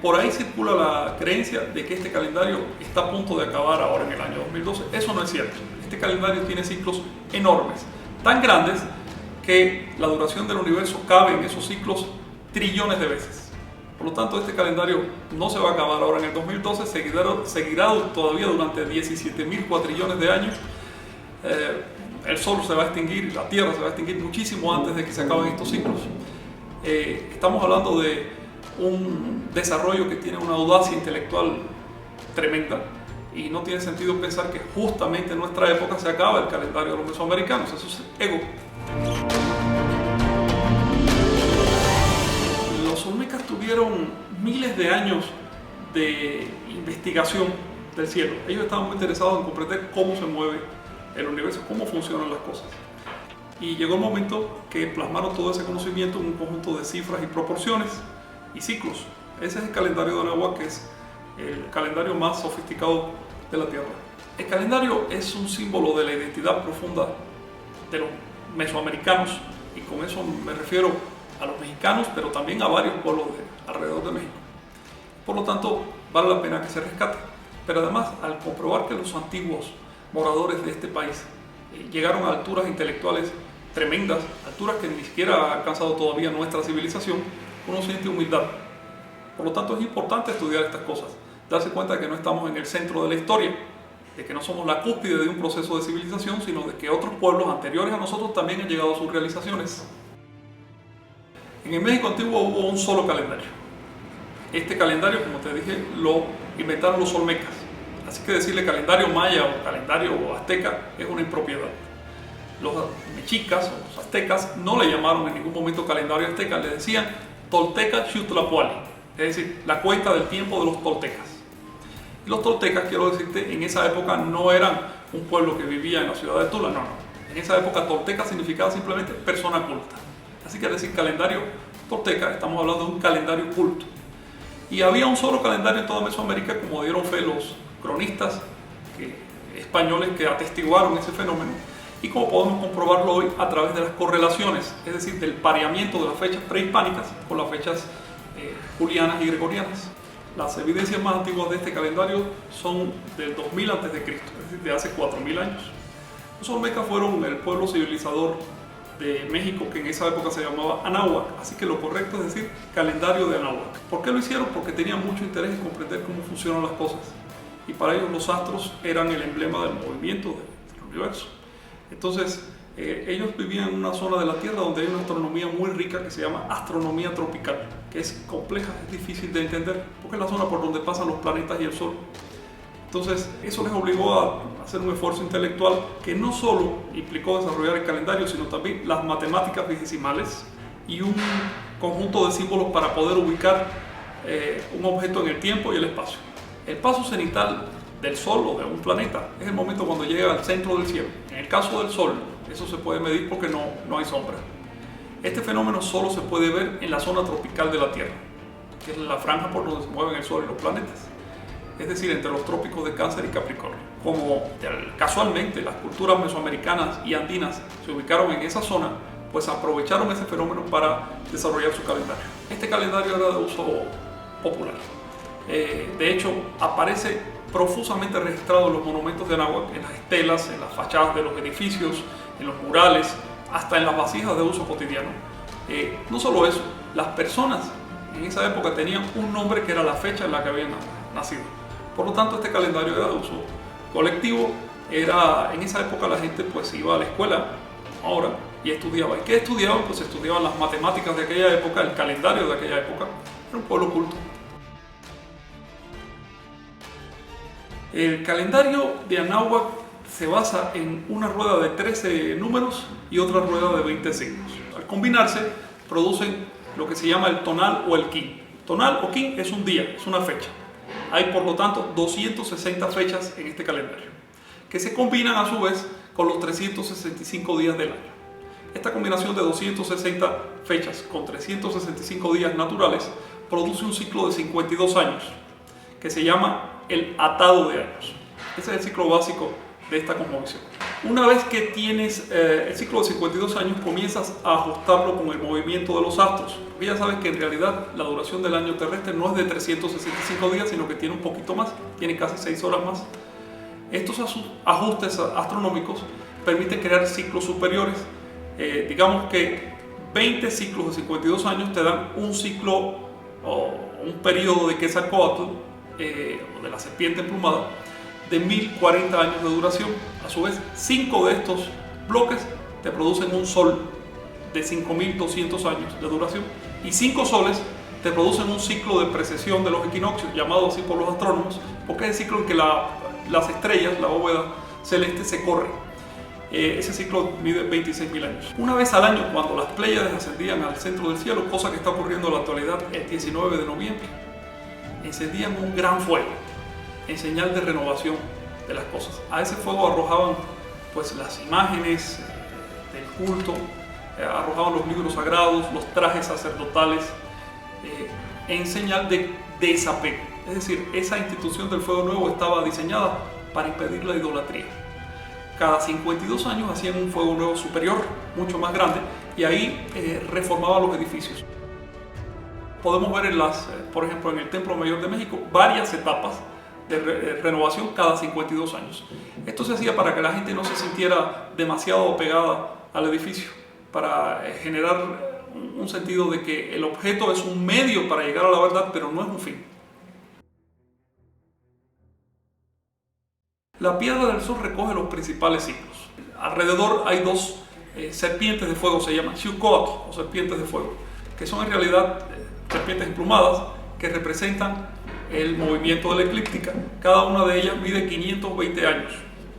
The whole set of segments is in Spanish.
por ahí circula la creencia de que este calendario está a punto de acabar ahora en el año 2012. Eso no es cierto. Este calendario tiene ciclos enormes, tan grandes que la duración del universo cabe en esos ciclos trillones de veces. Por lo tanto, este calendario no se va a acabar ahora en el 2012, seguirá todavía durante 17.000 cuatrillones de años. El Sol se va a extinguir, la Tierra se va a extinguir muchísimo antes de que se acaben estos ciclos. Estamos hablando de un desarrollo que tiene una audacia intelectual tremenda y no tiene sentido pensar que justamente en nuestra época se acaba el calendario de los mesoamericanos. Eso es ego. Los olmecas tuvieron miles de años de investigación del cielo. Ellos estaban muy interesados en comprender cómo se mueve el universo, cómo funcionan las cosas. Y llegó el momento que plasmaron todo ese conocimiento en un conjunto de cifras y proporciones y ciclos. Ese es el calendario de Anáhuac, que es el calendario más sofisticado de la Tierra. El calendario es un símbolo de la identidad profunda de los mesoamericanos, y con eso me refiero a los mexicanos, pero también a varios pueblos alrededor de México. Por lo tanto, vale la pena que se rescate. Pero además, al comprobar que los antiguos moradores de este país llegaron a alturas intelectuales tremendas, alturas que ni siquiera ha alcanzado todavía nuestra civilización, uno siente humildad. Por lo tanto, es importante estudiar estas cosas, darse cuenta de que no estamos en el centro de la historia, de que no somos la cúspide de un proceso de civilización, sino de que otros pueblos anteriores a nosotros también han llegado a sus realizaciones. En el México antiguo hubo un solo calendario. Este calendario, como te dije, lo inventaron los olmecas. Así que decirle calendario maya o calendario azteca es una impropiedad. Los mexicas o los aztecas no le llamaron en ningún momento calendario azteca, le decían Tolteca Xiutlapoali, es decir, la cuenta del tiempo de los toltecas. Y los toltecas, quiero decirte, en esa época no eran un pueblo que vivía en la ciudad de Tula, no. En esa época tolteca significaba simplemente persona culta. Así que al decir calendario tolteca, estamos hablando de un calendario culto. Y había un solo calendario en toda Mesoamérica, como dieron fe los cronistas españoles que atestiguaron ese fenómeno, y como podemos comprobarlo hoy a través de las correlaciones, es decir, del pareamiento de las fechas prehispánicas con las fechas julianas y gregorianas. Las evidencias más antiguas de este calendario son del 2000 a.C., es decir, de hace 4.000 años. Los olmecas fueron el pueblo civilizador de México, que en esa época se llamaba Anáhuac, así que lo correcto es decir calendario de Anáhuac. ¿Por qué lo hicieron? Porque tenían mucho interés en comprender cómo funcionan las cosas, y para ellos los astros eran el emblema del movimiento del universo. Entonces ellos vivían en una zona de la Tierra donde hay una astronomía muy rica que se llama astronomía tropical, que es compleja, es difícil de entender, porque es la zona por donde pasan los planetas y el Sol. Entonces eso les obligó a hacer un esfuerzo intelectual que no solo implicó desarrollar el calendario, sino también las matemáticas vigesimales y un conjunto de símbolos para poder ubicar un objeto en el tiempo y el espacio. El paso cenital del Sol o de un planeta es el momento cuando llega al centro del cielo. En el caso del Sol, eso se puede medir porque no hay sombra. Este fenómeno solo se puede ver en la zona tropical de la Tierra, que es la franja por donde se mueven el Sol y los planetas, es decir, entre los trópicos de Cáncer y Capricornio. Como casualmente las culturas mesoamericanas y andinas se ubicaron en esa zona, pues aprovecharon ese fenómeno para desarrollar su calendario. Este calendario era de uso popular. De hecho, aparece profusamente registrado en los monumentos de Anáhuac, en las estelas, en las fachadas de los edificios, en los murales, hasta en las vasijas de uso cotidiano. No solo eso, las personas en esa época tenían un nombre que era la fecha en la que habían nacido. Por lo tanto, este calendario era de uso colectivo. En esa época la gente pues iba a la escuela ahora y estudiaba. ¿Y qué estudiaban? Pues estudiaban las matemáticas de aquella época, el calendario de aquella época. Era un pueblo culto. El calendario de Anáhuac se basa en una rueda de 13 números y otra rueda de 20 signos. Al combinarse producen lo que se llama el tonal o el kin. Tonal o kin es un día, es una fecha. Hay por lo tanto 260 fechas en este calendario, que se combinan a su vez con los 365 días del año. Esta combinación de 260 fechas con 365 días naturales produce un ciclo de 52 años, que se llama el atado de años. Ese es el ciclo básico de esta cosmovisión. Una vez que tienes el ciclo de 52 años, comienzas a ajustarlo con el movimiento de los astros. Porque ya sabes que en realidad la duración del año terrestre no es de 365 días, sino que tiene un poquito más, tiene casi 6 horas más. Estos ajustes astronómicos permiten crear ciclos superiores. Digamos que 20 ciclos de 52 años te dan un ciclo o un periodo de Quetzalcóatl, o de la serpiente emplumada, de 1040 años de duración. A su vez, 5 de estos bloques te producen un sol de 5200 años de duración, y 5 soles te producen un ciclo de precesión de los equinoccios, llamado así por los astrónomos, porque es el ciclo en que las estrellas, la bóveda celeste, se corre. Ese ciclo mide 26.000 años. Una vez al año, cuando las Pléyades ascendían al centro del cielo, cosa que está ocurriendo en la actualidad, el 19 de noviembre, encendían un gran fuego en señal de renovación de las cosas. A ese fuego arrojaban pues las imágenes del culto, arrojaban los libros sagrados, los trajes sacerdotales, en señal de desapego. Es decir, esa institución del fuego nuevo estaba diseñada para impedir la idolatría. Cada 52 años hacían un fuego nuevo superior, mucho más grande, y ahí reformaban los edificios. Podemos ver por ejemplo, en el Templo Mayor de México, varias etapas de renovación cada 52 años. Esto se hacía para que la gente no se sintiera demasiado pegada al edificio, para generar un sentido de que el objeto es un medio para llegar a la verdad, pero no es un fin. La piedra del sol recoge los principales ciclos. Alrededor hay dos serpientes de fuego, se llaman Xiuhcoatl, o serpientes de fuego, que son en realidad serpientes emplumadas que representan el movimiento de la eclíptica. Cada una de ellas mide 520 años,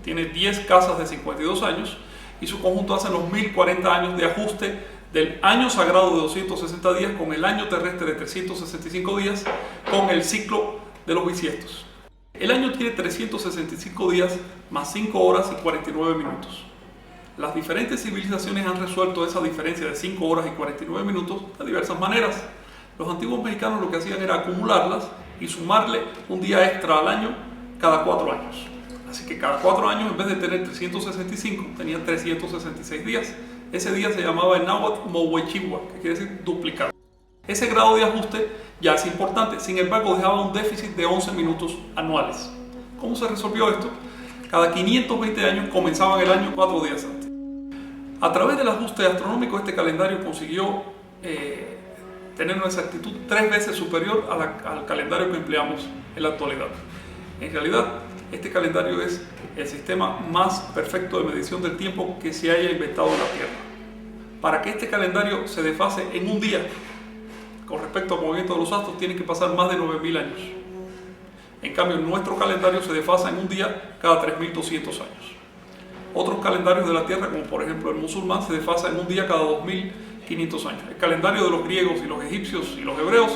tiene 10 casas de 52 años, y su conjunto hace los 1040 años de ajuste del año sagrado de 260 días con el año terrestre de 365 días con el ciclo de los bisiestos. El año tiene 365 días más 5 horas y 49 minutos. Las diferentes civilizaciones han resuelto esa diferencia de 5 horas y 49 minutos de diversas maneras. Los antiguos mexicanos lo que hacían era acumularlas y sumarle un día extra al año cada 4 años. Así que cada 4 años, en vez de tener 365, tenían 366 días. Ese día se llamaba en náhuatl Mohuechihua, que quiere decir duplicado. Ese grado de ajuste ya es importante, sin embargo dejaba un déficit de 11 minutos anuales. ¿Cómo se resolvió esto? Cada 520 años comenzaban el año 4 días antes. A través del ajuste astronómico, este calendario consiguió tener una exactitud 3 veces superior al calendario que empleamos en la actualidad. En realidad, este calendario es el sistema más perfecto de medición del tiempo que se haya inventado en la Tierra. Para que este calendario se desfase en un día con respecto al movimiento de los astros, tienen que pasar más de 9.000 años. En cambio, nuestro calendario se desfasa en un día cada 3.200 años. Otros calendarios de la Tierra, como por ejemplo el musulmán, se desfasa en un día cada 2.500 años. El calendario de los griegos y los egipcios y los hebreos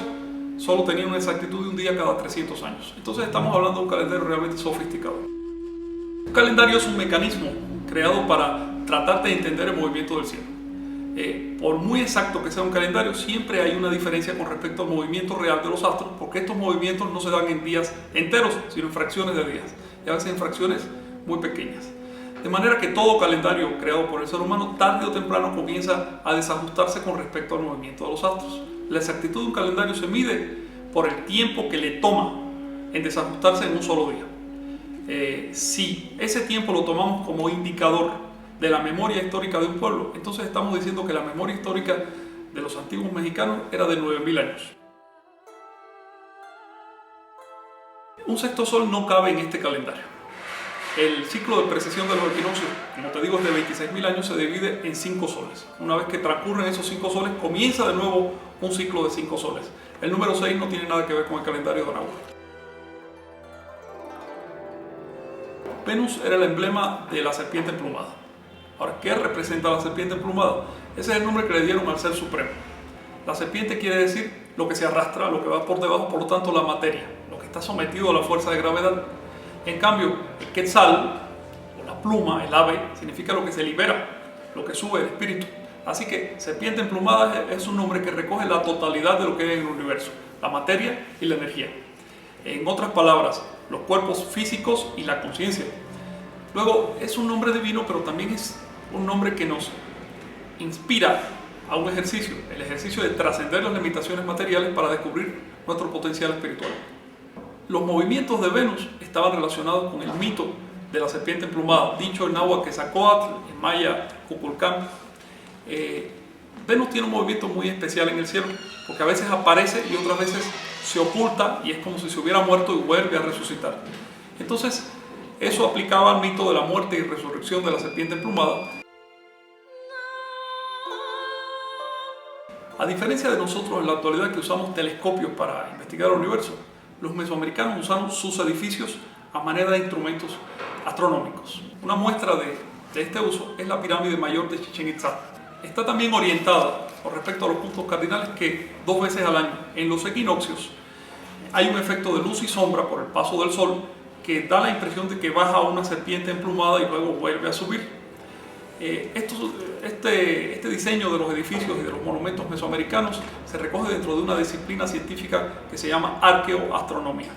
solo tenían una exactitud de un día cada 300 años. Entonces estamos hablando de un calendario realmente sofisticado. Un calendario es un mecanismo creado para tratar de entender el movimiento del cielo. Por muy exacto que sea un calendario, siempre hay una diferencia con respecto al movimiento real de los astros, porque estos movimientos no se dan en días enteros, sino en fracciones de días, y a veces en fracciones muy pequeñas. De manera que todo calendario creado por el ser humano, tarde o temprano, comienza a desajustarse con respecto al movimiento de los astros. La exactitud de un calendario se mide por el tiempo que le toma en desajustarse en un solo día. Si ese tiempo lo tomamos como indicador de la memoria histórica de un pueblo, entonces estamos diciendo que la memoria histórica de los antiguos mexicanos era de 9.000 años. Un sexto sol no cabe en este calendario. El ciclo de precesión de los equinoccios, como te digo, es de 26.000 años, se divide en 5 soles. Una vez que transcurren esos 5 soles, comienza de nuevo un ciclo de 5 soles. El número 6 no tiene nada que ver con el calendario de náhuatl. Venus era el emblema de la serpiente emplumada. Ahora, ¿qué representa la serpiente emplumada? Ese es el nombre que le dieron al Ser Supremo. La serpiente quiere decir lo que se arrastra, lo que va por debajo, por lo tanto la materia, lo que está sometido a la fuerza de gravedad. En cambio, el quetzal, o la pluma, el ave, significa lo que se libera, lo que sube, el espíritu. Así que serpiente emplumada es un nombre que recoge la totalidad de lo que hay en el universo, la materia y la energía. En otras palabras, los cuerpos físicos y la conciencia. Luego, es un nombre divino, pero también es un nombre que nos inspira a un ejercicio, el ejercicio de trascender las limitaciones materiales para descubrir nuestro potencial espiritual. Los movimientos de Venus estaban relacionados con el mito de la serpiente emplumada, dicho en náhuatl Quetzalcóatl, en maya Kukulcán. Venus tiene un movimiento muy especial en el cielo, porque a veces aparece y otras veces se oculta y es como si se hubiera muerto y vuelve a resucitar. Entonces, eso aplicaba al mito de la muerte y resurrección de la serpiente emplumada. A diferencia de nosotros en la actualidad que usamos telescopios para investigar el universo, los mesoamericanos usaron sus edificios a manera de instrumentos astronómicos. Una muestra de este uso es la pirámide mayor de Chichén Itzá. Está también orientada con respecto a los puntos cardinales que 2 veces al año, en los equinoccios, hay un efecto de luz y sombra por el paso del sol que da la impresión de que baja una serpiente emplumada y luego vuelve a subir. Este diseño de los edificios y de los monumentos mesoamericanos se recoge dentro de una disciplina científica que se llama arqueoastronomía.